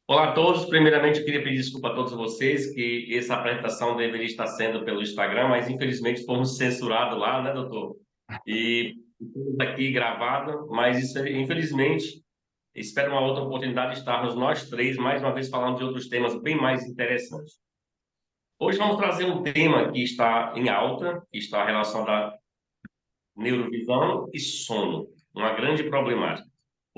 Olá a todos. Primeiramente, eu queria pedir desculpa a todos vocês que essa apresentação deveria estar sendo pelo Instagram, mas infelizmente fomos censurados lá, né, doutor? E estamos aqui gravado, mas isso, infelizmente, espero uma outra oportunidade de estarmos nós três, mais uma vez, falando de outros temas bem mais interessantes. Hoje vamos trazer um tema que está em alta, que está relacionado à neurovisão e sono, uma grande problemática.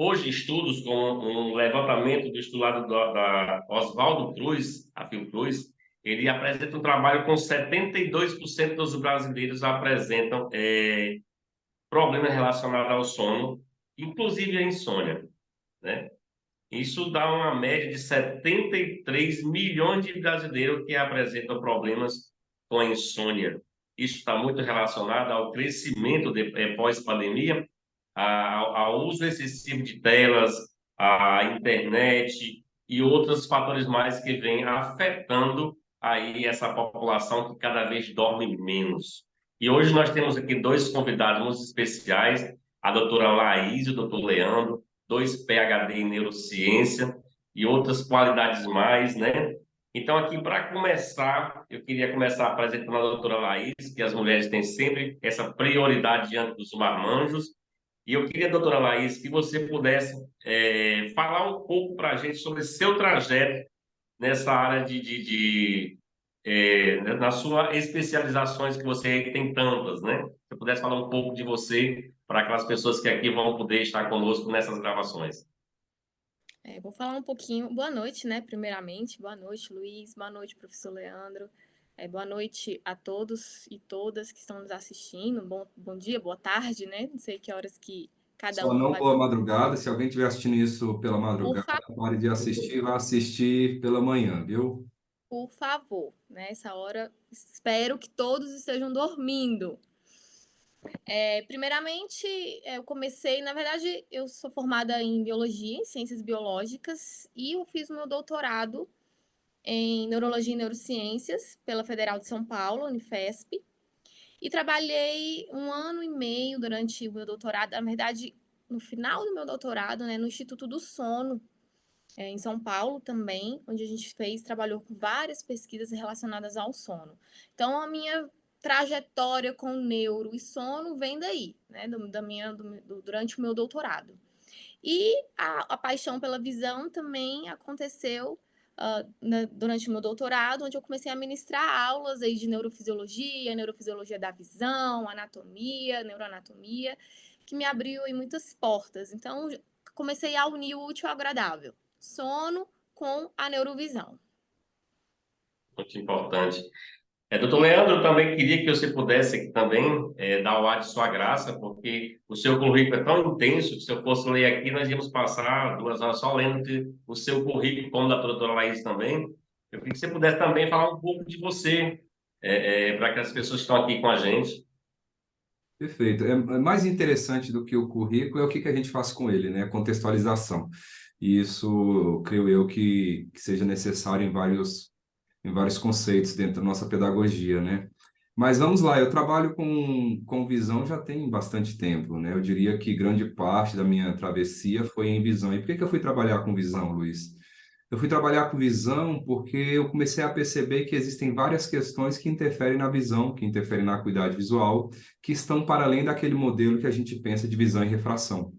Hoje, estudos com um levantamento do estudado da Oswaldo Cruz, a Fiocruz, ele apresenta um trabalho com 72% dos brasileiros apresentam problemas relacionados ao sono, inclusive a insônia, né? Isso dá uma média de 73 milhões de brasileiros que apresentam problemas com a insônia. Isso está muito relacionado ao crescimento pós-pandemia, ao uso excessivo de telas, à internet e outros fatores mais que vêm afetando aí essa população que cada vez dorme menos. E hoje nós temos aqui dois convidados muito especiais, a doutora Laís e o doutor Leandro, dois PhD em neurociência e outras qualidades mais, né? Então, aqui, para começar, eu queria começar apresentando a doutora Laís, que as mulheres têm sempre essa prioridade diante dos marmanjos. E eu queria, doutora Laís, que você pudesse falar um pouco para a gente sobre seu trajeto nessa área nas suas especializações, que você tem tantas, né? Se você pudesse falar um pouco de você para aquelas pessoas que aqui vão poder estar conosco nessas gravações. Vou falar um pouquinho. Boa noite, né? Primeiramente, boa noite, Luiz. Boa noite, professor Leandro. Boa noite a todos e todas que estão nos assistindo. Bom dia, boa tarde, né? Não sei que horas que cada Só um não vai. boa madrugada. Se alguém estiver assistindo isso pela Por, madrugada, fa pare de assistir, vá assistir pela manhã, viu? por favor, né? Essa hora, espero que todos estejam dormindo. Primeiramente, eu comecei, na verdade, eu sou formada em biologia, em ciências biológicas, e eu fiz o meu doutorado em Neurologia e Neurociências pela Federal de São Paulo, Unifesp, e trabalhei 1 ano e meio durante o meu doutorado, na verdade, no final do meu doutorado, né, no Instituto do Sono, em São Paulo também, onde a gente trabalhou com várias pesquisas relacionadas ao sono. Então, a minha trajetória com neuro e sono vem daí, né, durante o meu doutorado. E a paixão pela visão também aconteceu durante o meu doutorado, onde eu comecei a ministrar aulas aí de neurofisiologia da visão, anatomia, neuroanatomia, que me abriu aí muitas portas. Então, comecei a unir o útil ao agradável, sono com a neurovisão. Muito importante. Doutor Leandro, eu também queria que você pudesse aqui também dar o ar de sua graça, porque o seu currículo é tão intenso que se eu fosse ler aqui, nós íamos passar 2 horas só lendo o seu currículo, como da doutora Laís também. Eu queria que você pudesse também falar um pouco de você, para que as pessoas que estão aqui com a gente. Perfeito. É mais interessante do que o currículo é o que a gente faz com ele, né? A contextualização. E isso, creio eu, que seja necessário em vários conceitos dentro da nossa pedagogia, né? Mas vamos lá, eu trabalho com visão já tem bastante tempo, né? Eu diria que grande parte da minha travessia foi em visão. E por que eu fui trabalhar com visão, Luiz? Eu fui trabalhar com visão porque eu comecei a perceber que existem várias questões que interferem na visão, que interferem na acuidade visual, que estão para além daquele modelo que a gente pensa de visão e refração.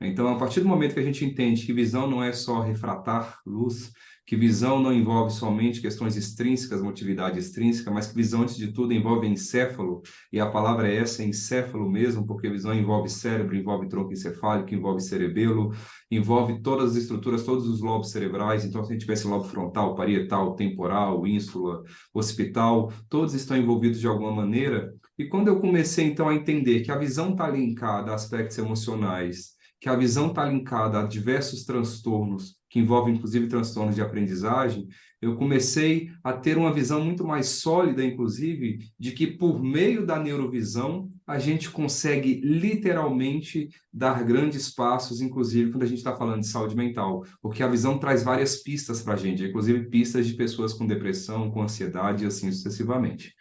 Então, a partir do momento que a gente entende que visão não é só refratar luz, que visão não envolve somente questões extrínsecas, motilidade extrínseca, mas que visão, antes de tudo, envolve encéfalo, e a palavra é essa, encéfalo mesmo, porque visão envolve cérebro, envolve tronco encefálico, envolve cerebelo, envolve todas as estruturas, todos os lobos cerebrais. Então, se a gente tivesse lobo frontal, parietal, temporal, ínsula, occipital, todos estão envolvidos de alguma maneira. E quando eu comecei, então, a entender que a visão está linkada a aspectos emocionais, que a visão está linkada a diversos transtornos, que envolvem inclusive transtornos de aprendizagem, eu comecei a ter uma visão muito mais sólida, inclusive, de que por meio da neurovisão a gente consegue literalmente dar grandes passos, inclusive quando a gente está falando de saúde mental, porque a visão traz várias pistas para a gente, inclusive pistas de pessoas com depressão, com ansiedade e assim sucessivamente.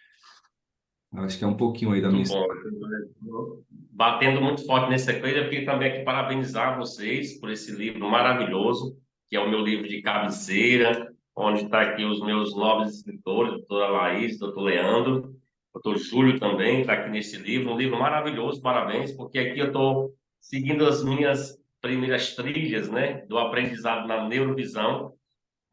Eu acho que é um pouquinho aí da minha Muito bom. história. Batendo muito forte nessa coisa, eu queria também aqui parabenizar vocês por esse livro maravilhoso. que é o meu livro de cabeceira, onde está aqui os meus nobres escritores, doutora Laís, doutor Leandro, doutor Júlio também está aqui nesse livro, um livro maravilhoso, parabéns, porque aqui eu estou seguindo as minhas primeiras trilhas, né, do aprendizado na neurovisão,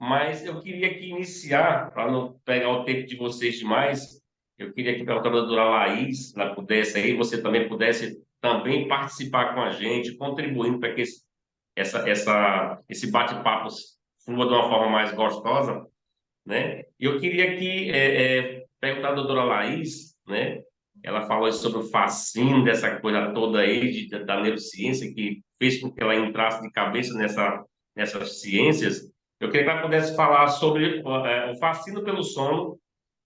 mas eu queria aqui iniciar, para não pegar o tempo de vocês demais, eu queria que a doutora Laís, ela pudesse aí, você também pudesse também participar com a gente, contribuindo para que esse bate-papo flua de uma forma mais gostosa, né? Eu queria aqui perguntar à doutora Laís, né? Ela falou sobre o fascínio dessa coisa toda aí da neurociência, que fez com que ela entrasse de cabeça nessas ciências. Eu queria que ela pudesse falar sobre o fascínio pelo sono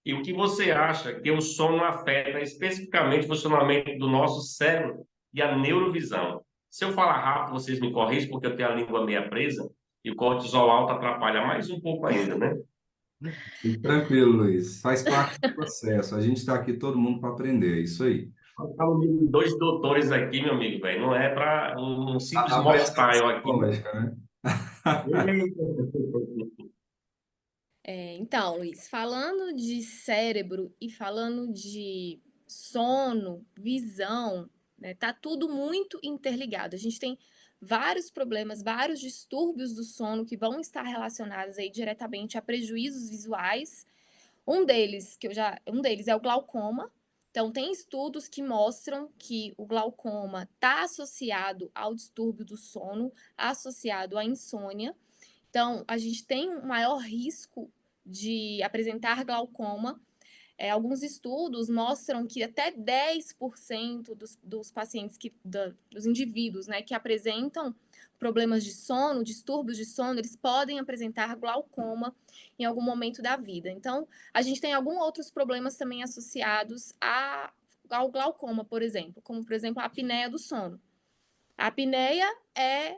e o que você acha que o sono afeta especificamente o funcionamento do nosso cérebro e a neurovisão. Se eu falar rápido, vocês me corrigem, porque eu tenho a língua meia presa e o cortisol alto atrapalha mais um pouco ainda, né? Fique tranquilo, Luiz. Faz parte do processo. A gente está aqui todo mundo para aprender, é isso aí. Estamos de dois doutores aqui, meu amigo, velho. Não é para um simples A pressão mortal aqui. psicológica, né? Então, Luiz, falando de cérebro e falando de sono, visão, né, tá tudo muito interligado. A gente tem vários problemas, vários distúrbios do sono que vão estar relacionados aí diretamente a prejuízos visuais. Um deles é o glaucoma. Então, tem estudos que mostram que o glaucoma está associado ao distúrbio do sono, associado à insônia. Então, a gente tem um maior risco de apresentar glaucoma. Alguns estudos mostram que até 10% dos pacientes, dos indivíduos, né, que apresentam problemas de sono, distúrbios de sono, eles podem apresentar glaucoma em algum momento da vida. Então, a gente tem alguns outros problemas também associados ao glaucoma, por exemplo, como, por exemplo, a apneia do sono. A apneia é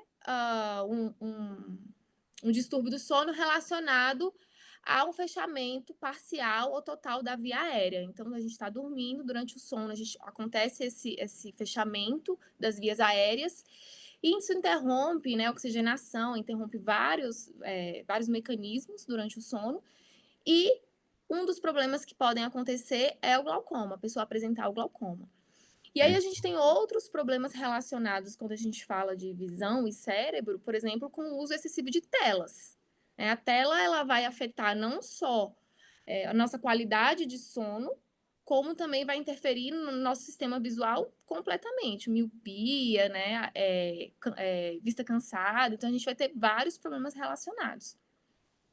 um distúrbio do sono relacionado a um fechamento parcial ou total da via aérea. Então, a gente está dormindo, durante o sono acontece esse fechamento das vias aéreas, e isso interrompe, né, a oxigenação, interrompe vários mecanismos durante o sono, e um dos problemas que podem acontecer é o glaucoma, a pessoa apresentar o glaucoma. E aí a gente tem outros problemas relacionados quando a gente fala de visão e cérebro, por exemplo, com o uso excessivo de telas. A tela ela vai afetar não só a nossa qualidade de sono, como também vai interferir no nosso sistema visual completamente. Miopia, né? Vista cansada. Então, a gente vai ter vários problemas relacionados.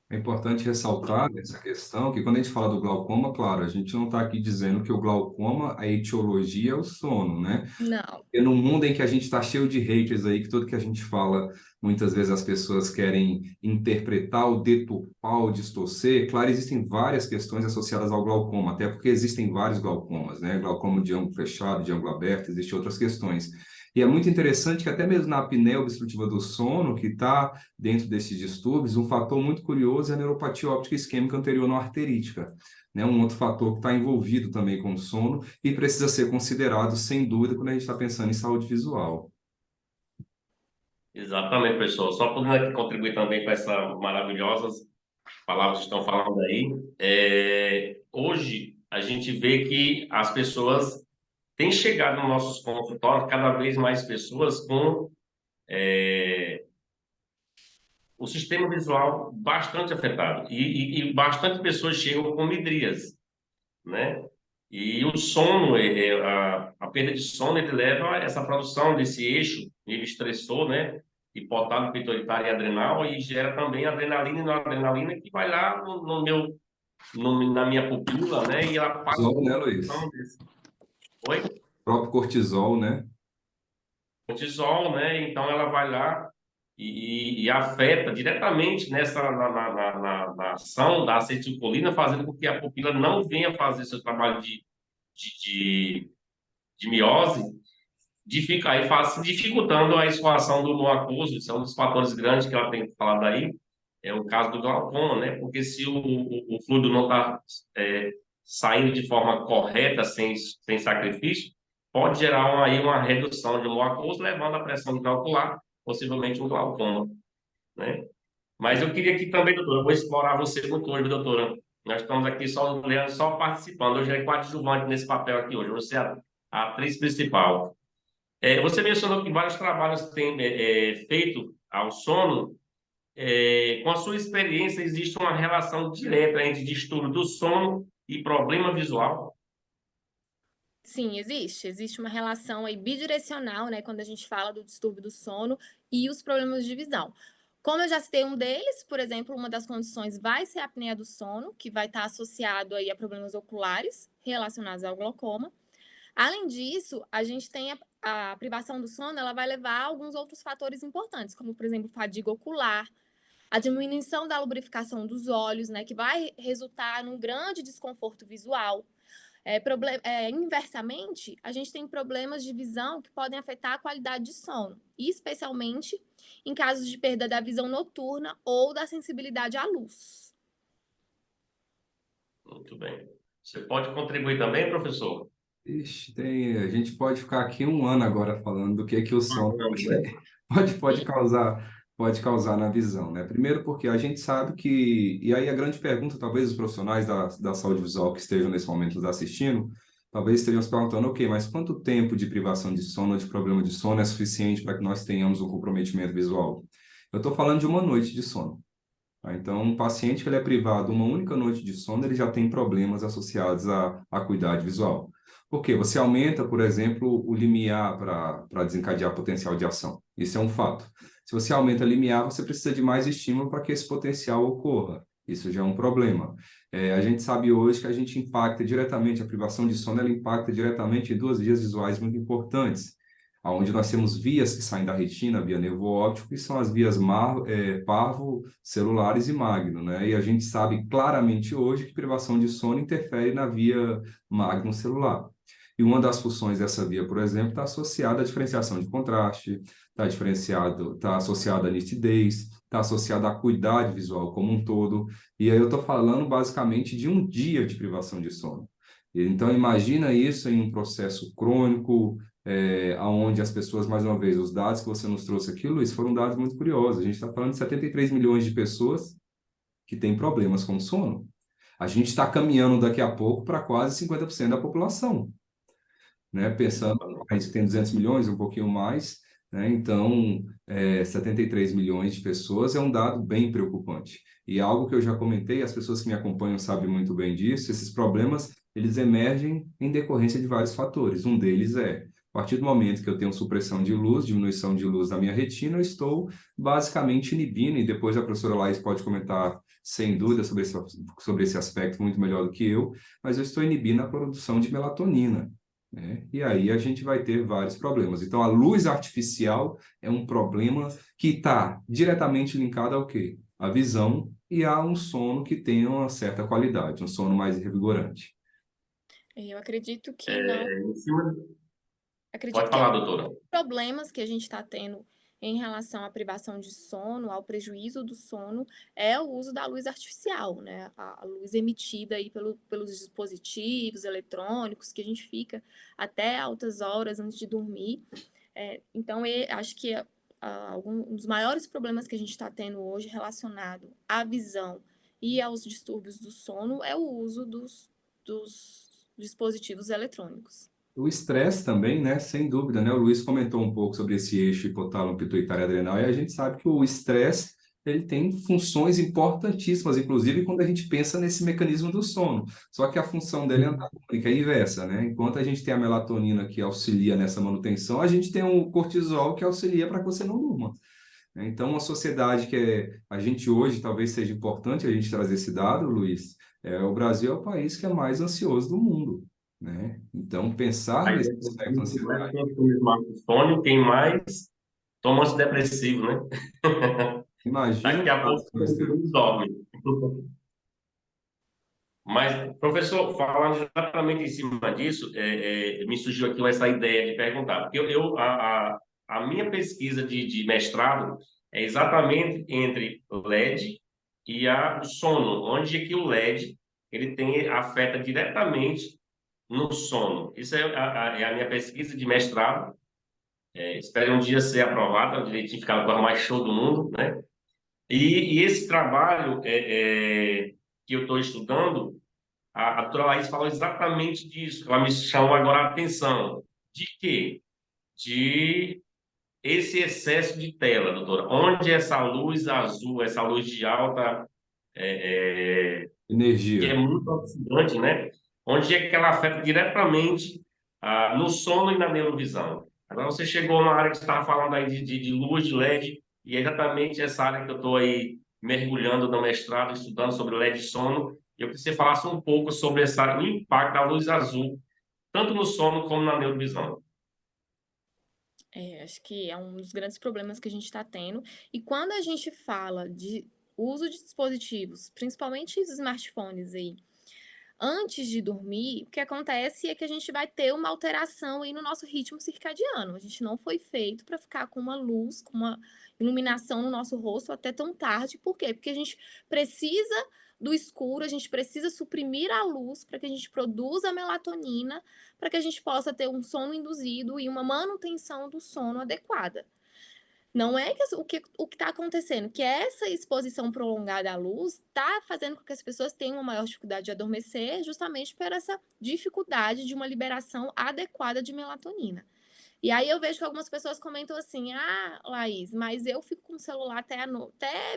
É importante ressaltar nessa questão que quando a gente fala do glaucoma, claro, a gente não está aqui dizendo que o glaucoma, a etiologia é o sono, né? Não. E no mundo em que a gente está cheio de haters aí, que tudo que a gente fala, muitas vezes as pessoas querem interpretar, ou deturpar, ou distorcer. Claro, existem várias questões associadas ao glaucoma, até porque existem vários glaucomas, né? Glaucoma de ângulo fechado, de ângulo aberto, existem outras questões. E é muito interessante que até mesmo na apneia obstrutiva do sono, que está dentro desses distúrbios, um fator muito curioso é a neuropatia óptica isquêmica anterior não arterítica, né? Um outro fator que está envolvido também com o sono e precisa ser considerado, sem dúvida, quando a gente está pensando em saúde visual. Exatamente, pessoal. Só podendo aqui contribuir também com essas maravilhosas palavras que estão falando aí. Hoje, a gente vê que as pessoas têm chegado nos nossos consultórios, cada vez mais pessoas com o sistema visual bastante afetado. E bastante pessoas chegam com midrias, né? E o sono, a perda de sono, ele leva a essa produção desse eixo, ele estressor, né? Hipotálamo, pituitário e adrenal, e gera também adrenalina e noradrenalina, que vai lá na minha pupila, né? E ela passa Cortisol, né, a Luiz? produção desse. Oi? O próprio cortisol, né? Cortisol, né? Então ela vai lá e afeta diretamente na ação da acetilcolina, fazendo com que a pupila não venha fazer seu trabalho de, de miose, dificultando a escoação do humor aquoso. Isso é um dos fatores grandes que ela tem falado aí, é o caso do glaucoma, né? Porque se o fluido não está saindo de forma correta, sem sacrifício, pode gerar aí uma redução de humor aquoso, levando a pressão intraocular, possivelmente um glaucoma, né? Mas eu queria aqui também, doutora, eu vou explorar você muito hoje, doutora. Nós estamos aqui só, o Leandro só participando. Hoje é coadjuvante nesse papel aqui hoje. Você é a atriz principal. Você mencionou que vários trabalhos têm feito ao sono. Com a sua experiência, existe uma relação direta entre distúrbio do sono e problema visual? Sim, existe. Existe uma relação aí bidirecional, né, quando a gente fala do distúrbio do sono e os problemas de visão. Como eu já citei um deles, por exemplo, uma das condições vai ser a apneia do sono, que vai estar associado aí a problemas oculares relacionados ao glaucoma. Além disso, a gente tem a privação do sono, ela vai levar a alguns outros fatores importantes, como, por exemplo, fadiga ocular, a diminuição da lubrificação dos olhos, né, que vai resultar num grande desconforto visual. Inversamente, a gente tem problemas de visão que podem afetar a qualidade de sono, especialmente em casos de perda da visão noturna ou da sensibilidade à luz. Muito bem. Você pode contribuir também, professor? Ixi, a gente pode ficar aqui um ano agora falando do que o sono Vamos, né? pode causar na visão, né? Primeiro porque a gente sabe que, e aí a grande pergunta, talvez os profissionais da saúde visual que estejam nesse momento nos assistindo, talvez estejam se perguntando, ok, mas quanto tempo de privação de sono ou de problema de sono é suficiente para que nós tenhamos um comprometimento visual? Eu estou falando de uma noite de sono. Tá? Então, um paciente que ele é privado uma única noite de sono, ele já tem problemas associados à acuidade visual. Por quê? Você aumenta, por exemplo, o limiar para desencadear potencial de ação. Isso é um fato. Se você aumenta o limiar, você precisa de mais estímulo para que esse potencial ocorra. Isso já é um problema. A gente sabe hoje que a gente impacta diretamente, a privação de sono, ela impacta diretamente em duas vias visuais muito importantes, onde nós temos vias que saem da retina, via nervo óptico, que são as vias parvo, celulares e magno, né? E a gente sabe claramente hoje que privação de sono interfere na via magno celular. E uma das funções dessa via, por exemplo, está associada à diferenciação de contraste, está associada à nitidez, está associada à acuidade visual como um todo. E aí eu estou falando basicamente de um dia de privação de sono. Então, imagina isso em um processo crônico, onde as pessoas, mais uma vez, os dados que você nos trouxe aqui, Luiz, foram dados muito curiosos. A gente está falando de 73 milhões de pessoas que têm problemas com sono. A gente está caminhando daqui a pouco para quase 50% da população, né? Pensando no país que tem 200 milhões, um pouquinho mais, né? Então, 73 milhões de pessoas é um dado bem preocupante. E algo que eu já comentei, as pessoas que me acompanham sabem muito bem disso, esses problemas, eles emergem em decorrência de vários fatores. Um deles a partir do momento que eu tenho supressão de luz, diminuição de luz na minha retina, eu estou basicamente inibindo, e depois a professora Laís pode comentar, sem dúvida, sobre esse aspecto muito melhor do que eu, mas eu estou inibindo a produção de melatonina, né? E aí a gente vai ter vários problemas. Então, a luz artificial é um problema que está diretamente linkado ao quê? À visão e a um sono que tenha uma certa qualidade, um sono mais revigorante. Eu acredito que não. Em cima... Acredito Pode que é um falar, dos doutora. problemas que a gente está tendo em relação à privação de sono, ao prejuízo do sono, é o uso da luz artificial, né? A luz emitida aí pelos dispositivos eletrônicos, que a gente fica até altas horas antes de dormir. Então, acho que um dos maiores problemas que a gente está tendo hoje relacionado à visão e aos distúrbios do sono é o uso dos dispositivos eletrônicos. O estresse também, né? Sem dúvida, né? O Luiz comentou um pouco sobre esse eixo hipotálamo pituitário adrenal e a gente sabe que o estresse ele tem funções importantíssimas, inclusive quando a gente pensa nesse mecanismo do sono. Só que a função dele é antagônica, é inversa, né? Enquanto a gente tem a melatonina que auxilia nessa manutenção, a gente tem o cortisol que auxilia para que você não durma. Então, uma sociedade a gente hoje, talvez seja importante a gente trazer esse dado, Luiz, o Brasil é o país que é mais ansioso do mundo, né? Então, pensar Aí, nesse aspecto da quem mais ansiedade, consome smartphone, quem mais toma antidepressivo, né? imagina Daqui os a dados pouco que nós todo temos. mundo dorme. Mas, professor, falando exatamente em cima disso, me surgiu aqui essa ideia de perguntar, porque a minha pesquisa de mestrado é exatamente entre o LED e o sono, onde é que o LED afeta diretamente no sono. Isso é a minha pesquisa de mestrado. Espero um dia ser aprovada, direitinho ficar a coisa mais show do mundo, né? E esse trabalho que eu estou estudando, a doutora Laís falou exatamente disso. Ela me chamou agora a atenção. De quê? De esse excesso de tela, doutora. Onde essa luz azul, essa luz de alta, que é Energia. muito oxidante, né? Onde é que ela afeta diretamente no sono e na neurovisão. Agora você chegou numa área que você estava falando aí de luz de LED, e é exatamente essa área que eu estou aí mergulhando no mestrado, estudando sobre LED e sono. E eu queria que você falasse um pouco sobre o impacto da luz azul, tanto no sono como na neurovisão. Acho que é um dos grandes problemas que a gente está tendo. E quando a gente fala de uso de dispositivos, principalmente os smartphones aí, antes de dormir, o que acontece é que a gente vai ter uma alteração aí no nosso ritmo circadiano. A gente não foi feito para ficar com uma luz, com uma iluminação no nosso rosto até tão tarde. Por quê? Porque a gente precisa do escuro, a gente precisa suprimir a luz para que a gente produza a melatonina, para que a gente possa ter um sono induzido e uma manutenção do sono adequada. Não é que o que está acontecendo, que essa exposição prolongada à luz está fazendo com que as pessoas tenham uma maior dificuldade de adormecer, justamente por essa dificuldade de uma liberação adequada de melatonina. E aí eu vejo que algumas pessoas comentam assim: ah, Laís, mas eu fico com o celular até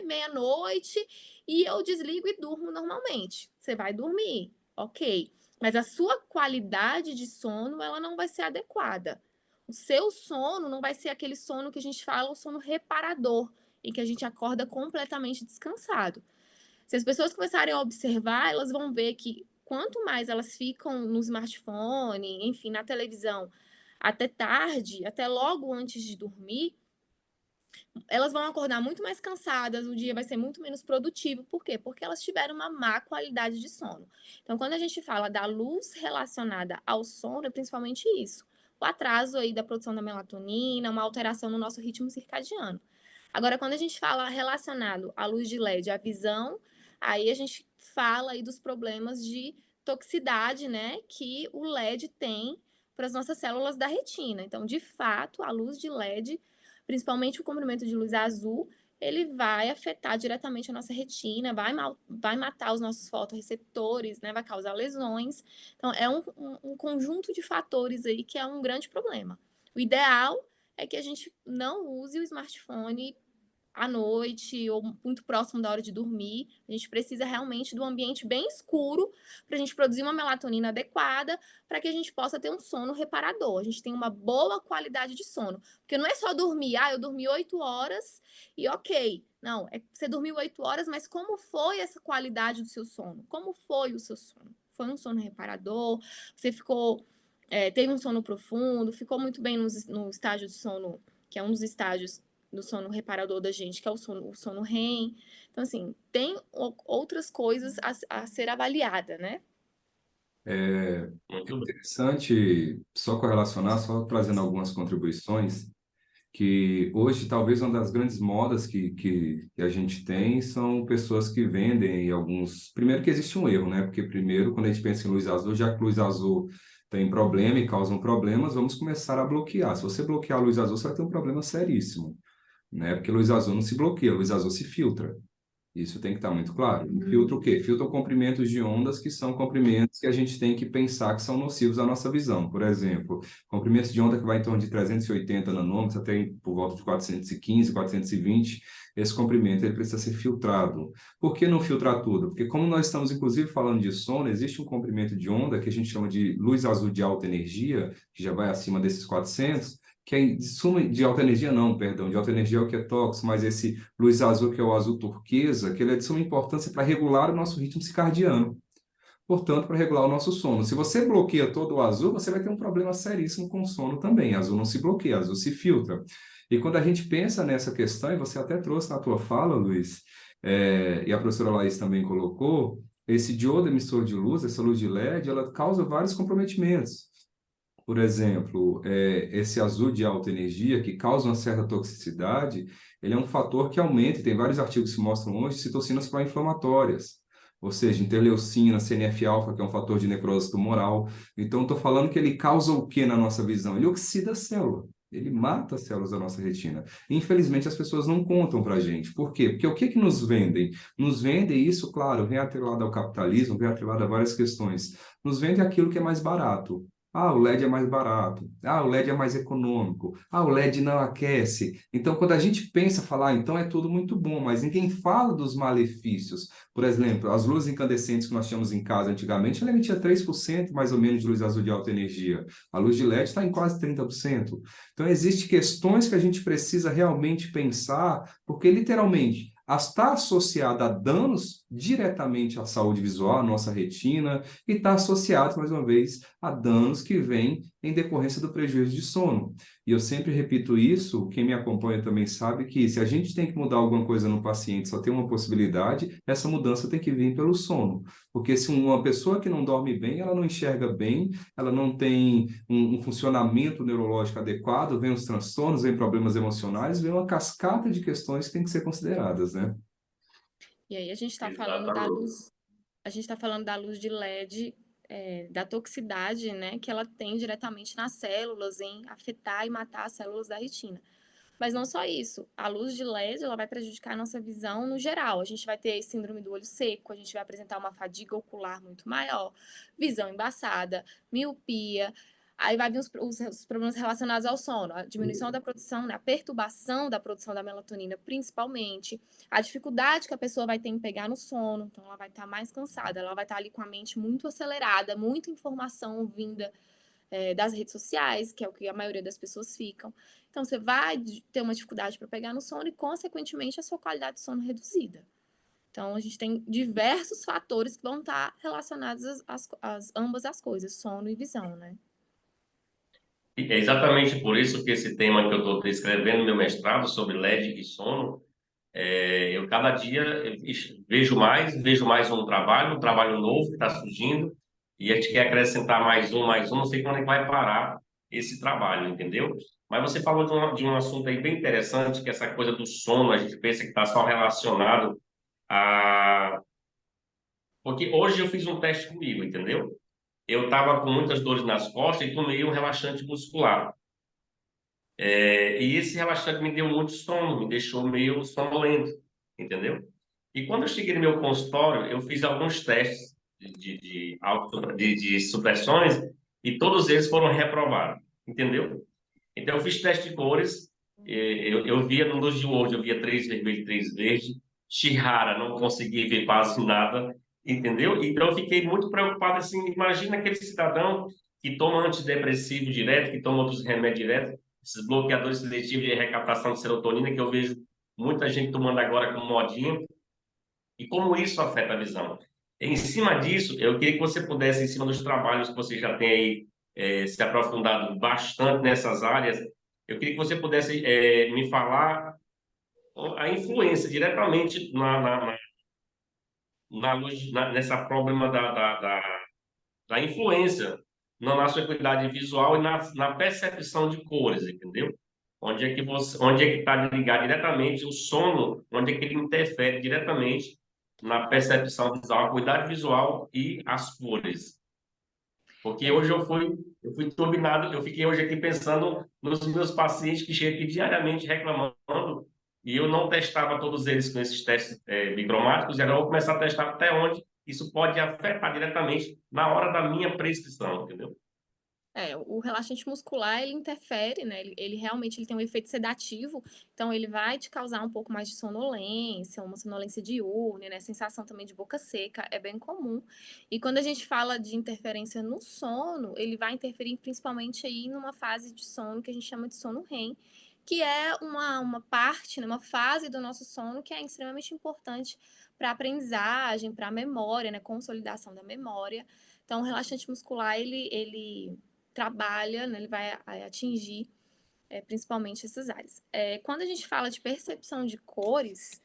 meia-noite e eu desligo e durmo normalmente. Você vai dormir, ok. Mas a sua qualidade de sono, ela não vai ser adequada. O seu sono não vai ser aquele sono que a gente fala, o sono reparador, em que a gente acorda completamente descansado. Se as pessoas começarem a observar, elas vão ver que quanto mais elas ficam no smartphone, enfim, na televisão, até tarde, até logo antes de dormir, elas vão acordar muito mais cansadas, o dia vai ser muito menos produtivo. Por quê? Porque elas tiveram uma má qualidade de sono. Então, quando a gente fala da luz relacionada ao sono, é principalmente isso. O atraso aí da produção da melatonina, uma alteração no nosso ritmo circadiano. Agora, quando a gente fala relacionado à luz de LED, à visão, aí a gente fala aí dos problemas de toxicidade, né, que o LED tem para as nossas células da retina. Então, de fato, a luz de LED, principalmente o comprimento de luz azul, ele vai afetar diretamente a nossa retina, vai matar os nossos fotorreceptores, né, vai causar lesões. Então, é um conjunto de fatores aí que é um grande problema. O ideal é que a gente não use o smartphone à noite ou muito próximo da hora de dormir. A gente precisa realmente do ambiente bem escuro para a gente produzir uma melatonina adequada para que a gente possa ter um sono reparador. A gente tem uma boa qualidade de sono. Porque não é só dormir, eu dormi 8 horas e ok. Não, você dormiu 8 horas, mas como foi essa qualidade do seu sono? Como foi o seu sono? Foi um sono reparador? Você teve um sono profundo? Ficou muito bem no estágio de sono, que é um dos estágios do sono reparador da gente, que é o sono REM. Então, assim, tem outras coisas a ser avaliada, né? É Muito bem. interessante, só correlacionar, só trazendo algumas contribuições, que hoje talvez uma das grandes modas que a gente tem são pessoas que vendem alguns... Primeiro que existe um erro, né? Porque primeiro, quando a gente pensa em luz azul, já que luz azul tem problema e causam problemas, vamos começar a bloquear. Se você bloquear a luz azul, você vai ter um problema seríssimo, né? Porque luz azul não se bloqueia, luz azul se filtra. Isso tem que estar muito claro. Filtra o quê? Filtra comprimentos de ondas que são comprimentos que a gente tem que pensar que são nocivos à nossa visão. Por exemplo, comprimentos de onda que vai em torno de 380 nanômetros até por volta de 415, 420. Esse comprimento ele precisa ser filtrado. Por que não filtrar tudo? Porque como nós estamos, inclusive, falando de sono, existe um comprimento de onda que a gente chama de luz azul de alta energia, que já vai acima desses 400, que é de alta energia não, perdão, de alta energia é o que é tóxico, mas esse luz azul, que é o azul turquesa, que ele é de suma importância para regular o nosso ritmo circadiano, portanto, para regular o nosso sono. Se você bloqueia todo o azul, você vai ter um problema seríssimo com o sono também. Azul não se bloqueia, azul se filtra. E quando a gente pensa nessa questão, e você até trouxe na tua fala, Luiz, e a professora Laís também colocou, esse diodo emissor de luz, essa luz de LED, ela causa vários comprometimentos. Por exemplo, esse azul de alta energia, que causa uma certa toxicidade, ele é um fator que aumenta, e tem vários artigos que mostram hoje, citocinas pró-inflamatórias, ou seja, interleucina, CNF-alfa, que é um fator de necrose tumoral. Então, estou falando que ele causa o que na nossa visão? Ele oxida a célula. Ele mata as células da nossa retina. Infelizmente, as pessoas não contam para a gente. Por quê? Porque o que que nos vendem? Nos vendem isso, claro, vem atrelado ao capitalismo, vem atrelado a várias questões. Nos vendem aquilo que é mais barato. Ah, o LED é mais barato. Ah, o LED é mais econômico. Ah, o LED não aquece. Então, quando a gente pensa, falar, então é tudo muito bom, mas ninguém fala dos malefícios. Por exemplo, as luzes incandescentes que nós tínhamos em casa antigamente, ela emitia 3% mais ou menos de luz azul de alta energia. A luz de LED está em quase 30%. Então, existem questões que a gente precisa realmente pensar, porque literalmente está associada a danos diretamente à saúde visual, à nossa retina, e está associado, mais uma vez, a danos que vêm em decorrência do prejuízo de sono. E eu sempre repito isso, quem me acompanha também sabe que se a gente tem que mudar alguma coisa no paciente, só tem uma possibilidade, essa mudança tem que vir pelo sono. Porque se uma pessoa que não dorme bem, ela não enxerga bem, ela não tem um funcionamento neurológico adequado, vem os transtornos, vem problemas emocionais, vem uma cascata de questões que tem que ser consideradas, né? E aí a gente está falando da Exatamente. luz, a gente está falando da luz de LED, da toxicidade, né, que ela tem diretamente nas células, em afetar e matar as células da retina. Mas não só isso, a luz de LED ela vai prejudicar a nossa visão no geral. A gente vai ter síndrome do olho seco, a gente vai apresentar uma fadiga ocular muito maior, visão embaçada, miopia. Aí vai vir os problemas relacionados ao sono, a diminuição da produção, né, a perturbação da produção da melatonina, principalmente, a dificuldade que a pessoa vai ter em pegar no sono, então ela vai estar mais cansada, ela vai estar ali com a mente muito acelerada, muita informação vinda das redes sociais, que é o que a maioria das pessoas ficam. Então, você vai ter uma dificuldade para pegar no sono e, consequentemente, a sua qualidade de sono reduzida. Então, a gente tem diversos fatores que vão estar relacionados às ambas as coisas, sono e visão, né? E é exatamente por isso que esse tema que eu estou descrevendo no meu mestrado sobre LED e sono, eu cada dia vejo mais um trabalho novo que está surgindo, e a gente quer acrescentar mais um, não sei quando é que vai parar esse trabalho, entendeu? Mas você falou de um assunto aí bem interessante, que é essa coisa do sono, a gente pensa que está só relacionado a... Porque hoje eu fiz um teste comigo, entendeu? Eu estava com muitas dores nas costas e tomei um relaxante muscular. E esse relaxante me deu muito sono, me deixou meio sonolento, entendeu? E quando eu cheguei no meu consultório, eu fiz alguns testes de supressões e todos eles foram reprovados, entendeu? Então eu fiz teste de cores, eu via no Luz de Word, eu via 3 vermelho, 3 verde, Chihara, não consegui ver quase nada, entendeu? Então eu fiquei muito preocupado, assim, imagina aquele cidadão que toma antidepressivo direto, que toma outros remédios direto, esses bloqueadores seletivos de recaptação de serotonina, que eu vejo muita gente tomando agora como modinha, e como isso afeta a visão. Em cima disso, eu queria que você pudesse, em cima dos trabalhos que você já tem aí se aprofundado bastante nessas áreas, eu queria que você pudesse me falar a influência diretamente nessa problema da influência na nossa acuidade visual e na percepção de cores, entendeu? Onde é que está ligado diretamente o sono, onde é que ele interfere diretamente na percepção visual, acuidade visual e as cores. Porque É, hoje eu fui turbinado, eu fiquei hoje aqui pensando nos meus pacientes que chegam aqui diariamente reclamando e eu não testava todos eles com esses testes bicromáticos, e agora eu vou começar a testar até onde isso pode afetar diretamente na hora da minha prescrição, entendeu? o relaxante muscular, ele interfere, né? Ele realmente ele tem um efeito sedativo, então ele vai te causar um pouco mais de sonolência, uma sonolência diurna, né? Sensação também de boca seca, é bem comum. E quando a gente fala de interferência no sono, ele vai interferir principalmente aí numa fase de sono que a gente chama de sono REM, que é uma parte, né, uma fase do nosso sono que é extremamente importante para a aprendizagem, para a memória, né? Consolidação da memória. Então, o relaxante muscular, ele trabalha, né, ele vai atingir principalmente essas áreas. Quando a gente fala de percepção de cores,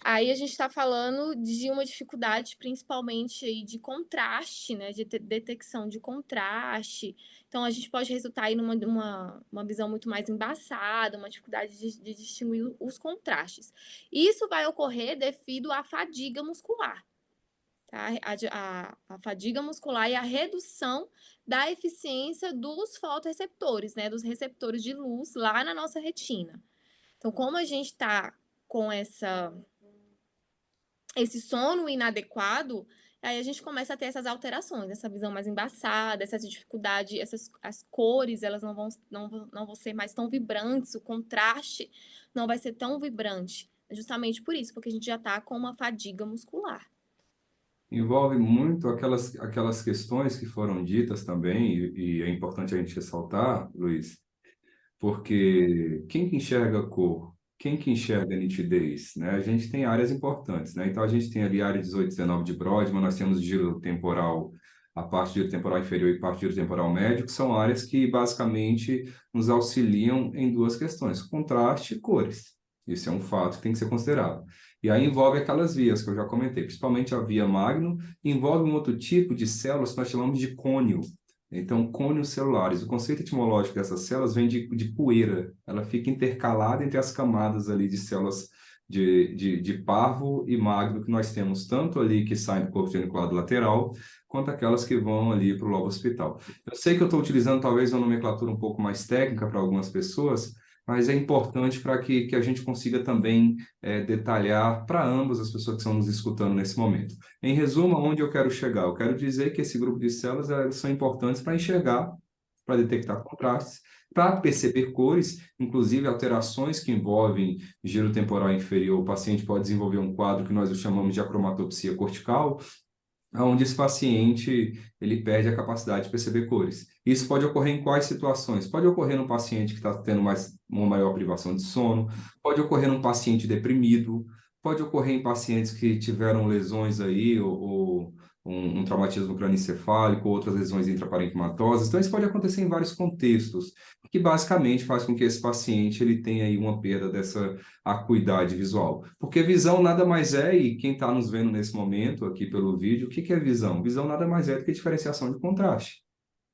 aí a gente está falando de uma dificuldade principalmente aí de contraste, né, de detecção de contraste. Então, a gente pode resultar aí uma visão muito mais embaçada, uma dificuldade de distinguir os contrastes. Isso vai ocorrer devido à fadiga muscular. tá? A fadiga muscular e a redução da eficiência dos fotorreceptores, né? Dos receptores de luz lá na nossa retina. Então, como a gente está com esse sono inadequado, aí a gente começa a ter essas alterações, essa visão mais embaçada, essa dificuldade, as cores, elas não vão ser mais tão vibrantes, o contraste não vai ser tão vibrante. Justamente por isso, porque a gente já está com uma fadiga muscular. Envolve muito aquelas questões que foram ditas também, e é importante a gente ressaltar, Luiz, porque quem que enxerga a cor? Quem que enxerga a nitidez, né? A gente tem áreas importantes, né? Então, a gente tem ali a área 18 e 19 de Brodmann, nós temos giro temporal, a parte do giro temporal inferior e parte do giro temporal médio, que são áreas que basicamente nos auxiliam em duas questões, contraste e cores. Isso é um fato que tem que ser considerado. E aí envolve aquelas vias que eu já comentei, principalmente a via magno, envolve um outro tipo de células que nós chamamos de cônio. Então, cônios celulares. O conceito etimológico dessas células vem de poeira. Ela fica intercalada entre as camadas ali de células de parvo e magno que nós temos, tanto ali que saem do corpo geniculado lateral, quanto aquelas que vão ali para o lobo occipital. Eu sei que eu estou utilizando talvez uma nomenclatura um pouco mais técnica para algumas pessoas, mas é importante para que a gente consiga também detalhar para ambas as pessoas que estão nos escutando nesse momento. Em resumo, aonde eu quero chegar? Eu quero dizer que esse grupo de células são importantes para enxergar, para detectar contrastes, para perceber cores, inclusive alterações que envolvem giro temporal inferior. O paciente pode desenvolver um quadro que nós chamamos de acromatopsia cortical, onde esse paciente ele perde a capacidade de perceber cores. Isso pode ocorrer em quais situações? Pode ocorrer no paciente que está tendo uma maior privação de sono, pode ocorrer num paciente deprimido, pode ocorrer em pacientes que tiveram lesões aí, ou um traumatismo crânioencefálico, outras lesões intraparenquimatosas. Então, isso pode acontecer em vários contextos, que basicamente faz com que esse paciente ele tenha aí uma perda dessa acuidade visual. Porque visão nada mais é, e quem está nos vendo nesse momento aqui pelo vídeo, o que é visão? Visão nada mais é do que diferenciação de contraste,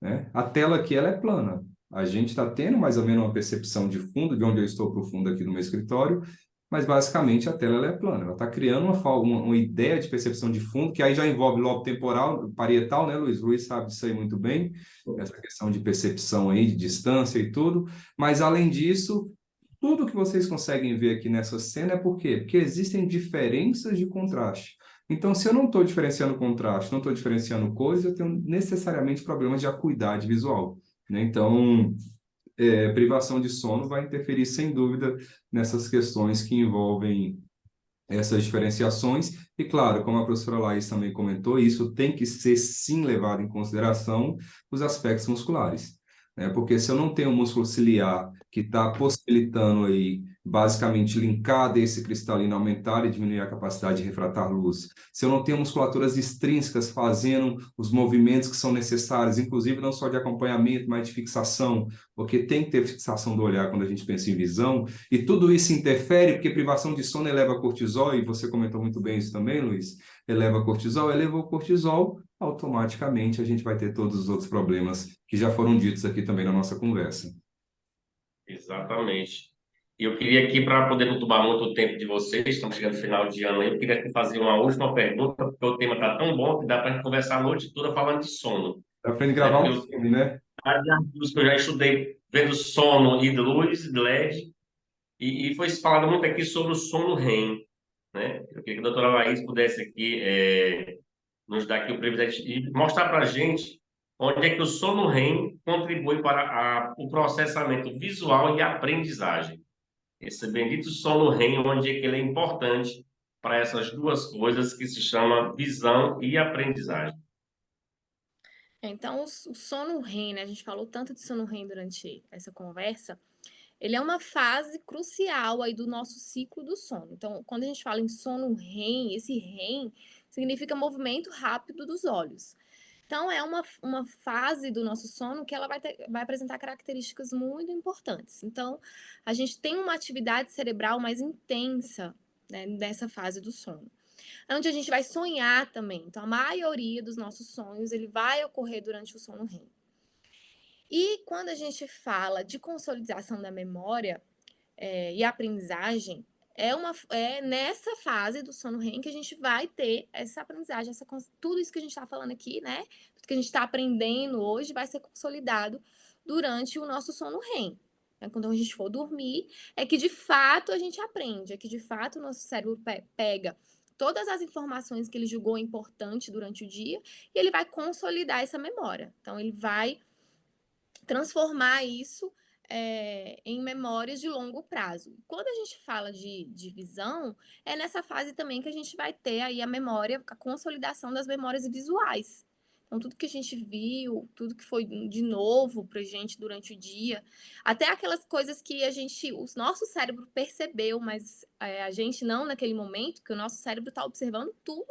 né? A tela aqui ela é plana. A gente está tendo mais ou menos uma percepção de fundo, de onde eu estou para o fundo aqui do meu escritório, mas basicamente a tela ela é plana. Ela está criando uma ideia de percepção de fundo, que aí já envolve lobo temporal, parietal, né, Luiz? Luiz sabe disso aí muito bem, essa questão de percepção aí, de distância e tudo. Mas, além disso, tudo que vocês conseguem ver aqui nessa cena é por quê? Porque existem diferenças de contraste. Então, se eu não estou diferenciando contraste, não estou diferenciando cores, eu tenho necessariamente problemas de acuidade visual, né? Então, privação de sono vai interferir, sem dúvida, nessas questões que envolvem essas diferenciações. E, claro, como a professora Laís também comentou, isso tem que ser, sim, levado em consideração os aspectos musculares, né? Porque se eu não tenho o músculo ciliar que está possibilitando aí, basicamente, linkar desse cristalino aumentar e diminuir a capacidade de refratar luz, se eu não tenho musculaturas extrínsecas fazendo os movimentos que são necessários, inclusive não só de acompanhamento, mas de fixação, porque tem que ter fixação do olhar quando a gente pensa em visão, e tudo isso interfere, porque privação de sono eleva cortisol, e você comentou muito bem isso também, Luiz, eleva o cortisol, automaticamente a gente vai ter todos os outros problemas que já foram ditos aqui também na nossa conversa. Exatamente. E eu queria aqui, para poder não tomar muito tempo de vocês, estamos chegando no final de ano aí, eu queria aqui fazer uma última pergunta, porque o tema está tão bom que dá para a gente conversar a noite toda falando de sono, Dá para gente né? gravar Porque um eu filme, né? de artigos que eu já estudei vendo sono e luz, LED, e foi falado muito aqui sobre o sono REM, né? Eu queria que a doutora Laís pudesse aqui nos dar aqui o privilégio de mostrar para a gente onde é que o sono REM contribui para o processamento visual e a aprendizagem. Esse bendito sono REM, onde é que ele é importante para essas duas coisas que se chama visão e aprendizagem. Então, o sono REM, né? A gente falou tanto de sono REM durante essa conversa. Ele é uma fase crucial aí do nosso ciclo do sono. Então, quando a gente fala em sono REM, esse REM significa movimento rápido dos olhos. Então, é uma fase do nosso sono que ela vai apresentar características muito importantes. Então, a gente tem uma atividade cerebral mais intensa, né, nessa fase do sono. Onde a gente vai sonhar também. Então, a maioria dos nossos sonhos, ele vai ocorrer durante o sono REM. E quando a gente fala de consolidação da memória e aprendizagem, É nessa fase do sono REM que a gente vai ter essa aprendizagem, tudo isso que a gente está falando aqui, né? Tudo que a gente está aprendendo hoje vai ser consolidado durante o nosso sono REM. Quando a gente for dormir, é que de fato a gente aprende, é que de fato o nosso cérebro pega todas as informações que ele julgou importante durante o dia e ele vai consolidar essa memória. Então, ele vai transformar isso em memórias de longo prazo. Quando a gente fala de visão, é nessa fase também que a gente vai ter aí a memória, a consolidação das memórias visuais. Então, tudo que a gente viu, tudo que foi de novo para a gente durante o dia, até aquelas coisas que o nosso cérebro percebeu, mas a gente não naquele momento, que o nosso cérebro está observando tudo,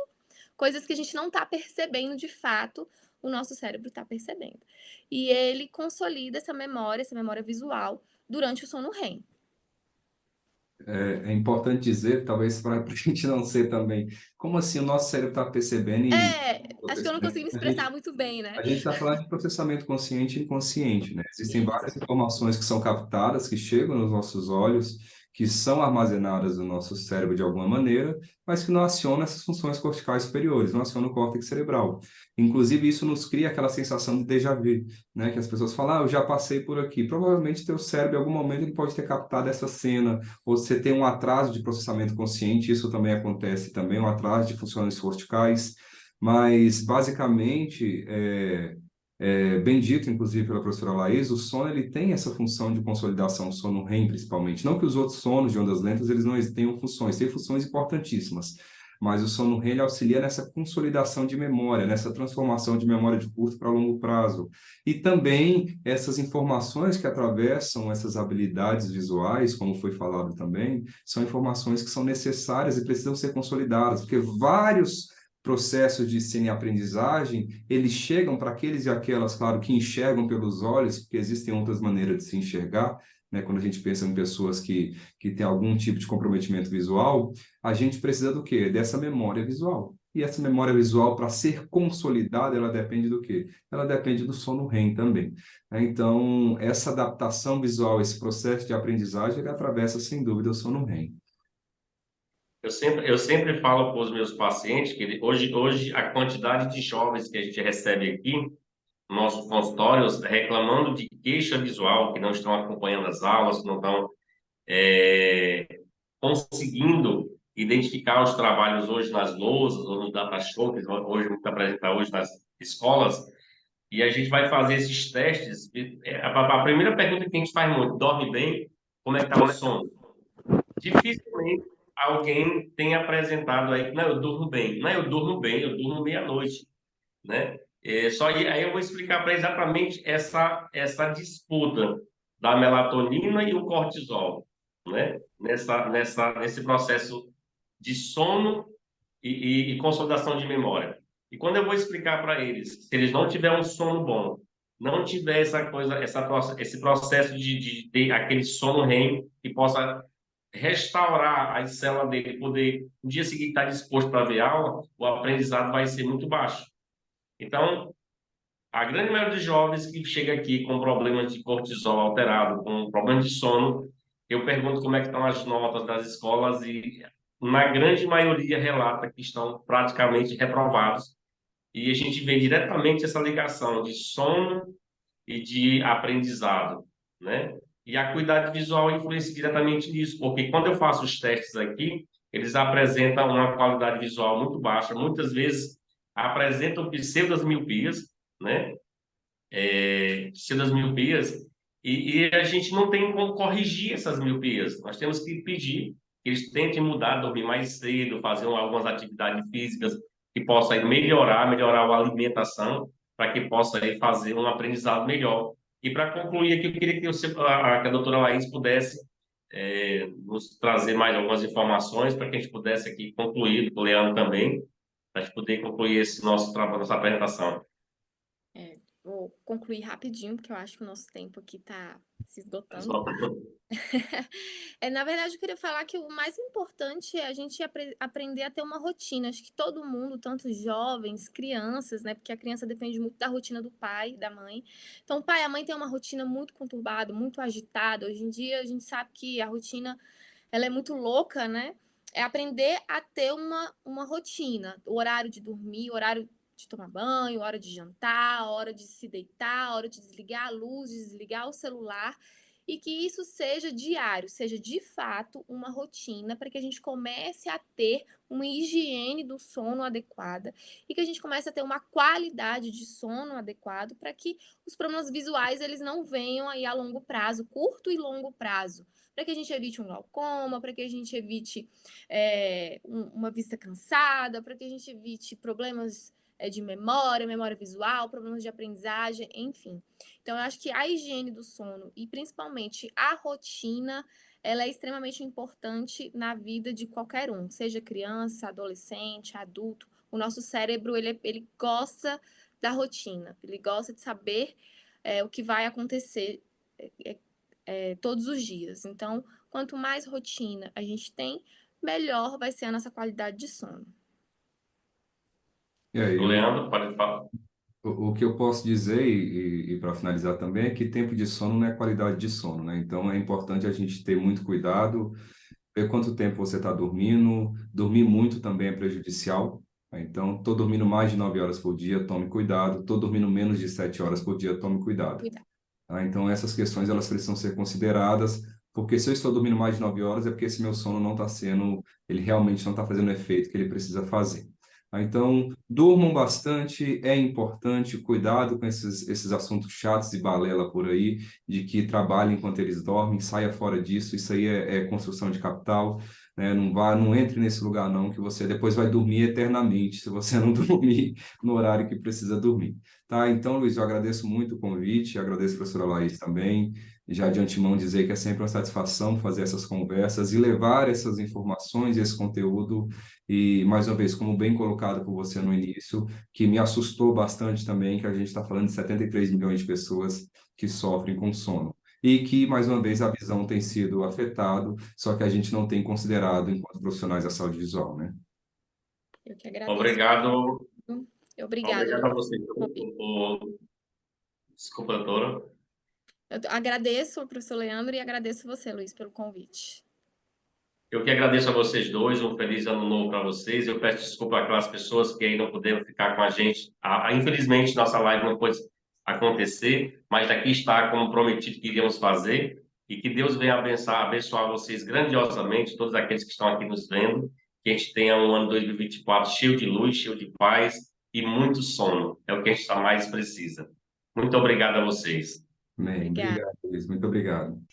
coisas que a gente não está percebendo de fato, o nosso cérebro está percebendo. E ele consolida essa memória visual, durante o sono REM. É importante dizer, talvez para a gente não ser também, como assim o nosso cérebro está percebendo e Acho que eu não consigo me expressar muito bem, né? a gente está falando de processamento consciente e inconsciente, né? Existem Isso. várias informações que são captadas, que chegam nos nossos olhos, que são armazenadas no nosso cérebro de alguma maneira, mas que não acionam essas funções corticais superiores, não acionam o córtex cerebral. Inclusive, isso nos cria aquela sensação de déjà vu, né? Que as pessoas falam, eu já passei por aqui. Provavelmente, teu cérebro, em algum momento, ele pode ter captado essa cena, ou você tem um atraso de processamento consciente, isso também acontece também, um atraso de funções corticais, mas, basicamente, bem dito, inclusive, pela professora Laís, o sono ele tem essa função de consolidação, o sono REM principalmente. Não que os outros sonos de ondas lentas eles não tenham funções, têm funções importantíssimas, mas o sono REM ele auxilia nessa consolidação de memória, nessa transformação de memória de curto para longo prazo. E também essas informações que atravessam essas habilidades visuais, como foi falado também, são informações que são necessárias e precisam ser consolidadas, porque vários processos de ensino-aprendizagem, eles chegam para aqueles e aquelas, claro, que enxergam pelos olhos, porque existem outras maneiras de se enxergar, né? Quando a gente pensa em pessoas que têm algum tipo de comprometimento visual, a gente precisa do quê? Dessa memória visual. E essa memória visual, para ser consolidada, ela depende do quê? Ela depende do sono REM também. Então, essa adaptação visual, esse processo de aprendizagem, ele atravessa, sem dúvida, o sono REM. Eu sempre falo para os meus pacientes que hoje a quantidade de jovens que a gente recebe aqui no nosso consultório reclamando de queixa visual, que não estão acompanhando as aulas, que não estão é, conseguindo identificar os trabalhos hoje nas lousas, ou no data show, que hoje muito apresentar hoje nas escolas, e a gente vai fazer esses testes. A primeira pergunta que a gente faz muito, dorme bem? Como é que está o sono? Dificilmente alguém tem apresentado aí, não, eu durmo bem. Não, eu durmo bem, eu durmo meia-noite, né? Aí eu vou explicar para exatamente essa disputa da melatonina e o cortisol, né? Nesse processo de sono e consolidação de memória. E quando eu vou explicar para eles, se eles não tiverem um sono bom, não tiver esse processo de ter aquele sono REM que possa restaurar as células dele, poder no dia seguinte estar disposto para ver aula, o aprendizado vai ser muito baixo. Então, a grande maioria dos jovens que chega aqui com problemas de cortisol alterado, com problemas de sono, eu pergunto como é que estão as notas das escolas e, na grande maioria, relata que estão praticamente reprovados. E a gente vê diretamente essa ligação de sono e de aprendizado, né? E a acuidade visual influencia diretamente nisso, porque quando eu faço os testes aqui, eles apresentam uma qualidade visual muito baixa, muitas vezes apresentam pseudomiopias, né? Pseudomiopias, e a gente não tem como corrigir essas miopias. Nós temos que pedir que eles tentem mudar, dormir mais cedo, fazer algumas atividades físicas que possam aí melhorar a alimentação, para que possa aí fazer um aprendizado melhor. E para concluir aqui, eu queria que que a doutora Laís pudesse nos trazer mais algumas informações para que a gente pudesse aqui concluir, o Leandro também, para a gente poder concluir esse nosso trabalho, nossa apresentação. Vou concluir rapidinho, porque eu acho que o nosso tempo aqui está se esgotando. Na verdade, eu queria falar que o mais importante é a gente aprender a ter uma rotina. Acho que todo mundo, tanto jovens, crianças, né? Porque a criança depende muito da rotina do pai, da mãe. Então, o pai e a mãe têm uma rotina muito conturbada, muito agitada. Hoje em dia, a gente sabe que a rotina ela é muito louca, né? É aprender a ter uma rotina, o horário de dormir, o horário de tomar banho, hora de jantar, hora de se deitar, hora de desligar a luz, de desligar o celular, e que isso seja diário, seja de fato uma rotina para que a gente comece a ter uma higiene do sono adequada e que a gente comece a ter uma qualidade de sono adequado para que os problemas visuais eles não venham aí a longo prazo, curto e longo prazo, para que a gente evite um glaucoma, para que a gente evite uma vista cansada, para que a gente evite problemas de memória, memória visual, problemas de aprendizagem, enfim. Então, eu acho que a higiene do sono e principalmente a rotina, ela é extremamente importante na vida de qualquer um, seja criança, adolescente, adulto. O nosso cérebro, ele gosta da rotina, ele gosta de saber o que vai acontecer todos os dias. Então, quanto mais rotina a gente tem, melhor vai ser a nossa qualidade de sono. E aí, O Leandro, pode falar. o que eu posso dizer, e para finalizar também, é que tempo de sono não é qualidade de sono, né? Então é importante a gente ter muito cuidado, ver quanto tempo você está dormindo. Dormir muito também é prejudicial, né? Então, estou dormindo mais de 9 horas por dia, tome cuidado. Estou dormindo menos de 7 horas por dia, tome cuidado. Cuidado. Tá? Então, essas questões elas precisam ser consideradas, porque se eu estou dormindo mais de 9 horas é porque esse meu sono não está sendo, ele realmente não está fazendo o efeito que ele precisa fazer. Tá? Então, durmam bastante, é importante, cuidado com esses assuntos chatos e balela por aí, de que trabalhem enquanto eles dormem, saia fora disso, isso aí é construção de capital, né? Não entre nesse lugar não, que você depois vai dormir eternamente, se você não dormir no horário que precisa dormir. Tá, então, Luiz, eu agradeço muito o convite, agradeço a professora Laís também, já de antemão dizer que é sempre uma satisfação fazer essas conversas e levar essas informações, esse conteúdo, e, mais uma vez, como bem colocado por você no início, que me assustou bastante também, que a gente está falando de 73 milhões de pessoas que sofrem com sono. E que, mais uma vez, a visão tem sido afetada, só que a gente não tem considerado enquanto profissionais da saúde visual, né? Eu que agradeço. Obrigado. Obrigada, Obrigado a Luiz. você. Desculpa, doutora. Eu agradeço ao professor Leandro e agradeço você, Luiz, pelo convite. Eu que agradeço a vocês dois, um feliz ano novo para vocês. Eu peço desculpa àquelas pessoas que aí não puderam ficar com a gente. Infelizmente, nossa live não pôde acontecer, mas daqui está como prometido que iríamos fazer. E que Deus venha abençoar vocês grandiosamente, todos aqueles que estão aqui nos vendo. Que a gente tenha um ano 2024 cheio de luz, cheio de paz e muito sono. É o que a gente mais precisa. Muito obrigado a vocês. Bem, Obrigada. obrigado, Luiz, muito obrigado.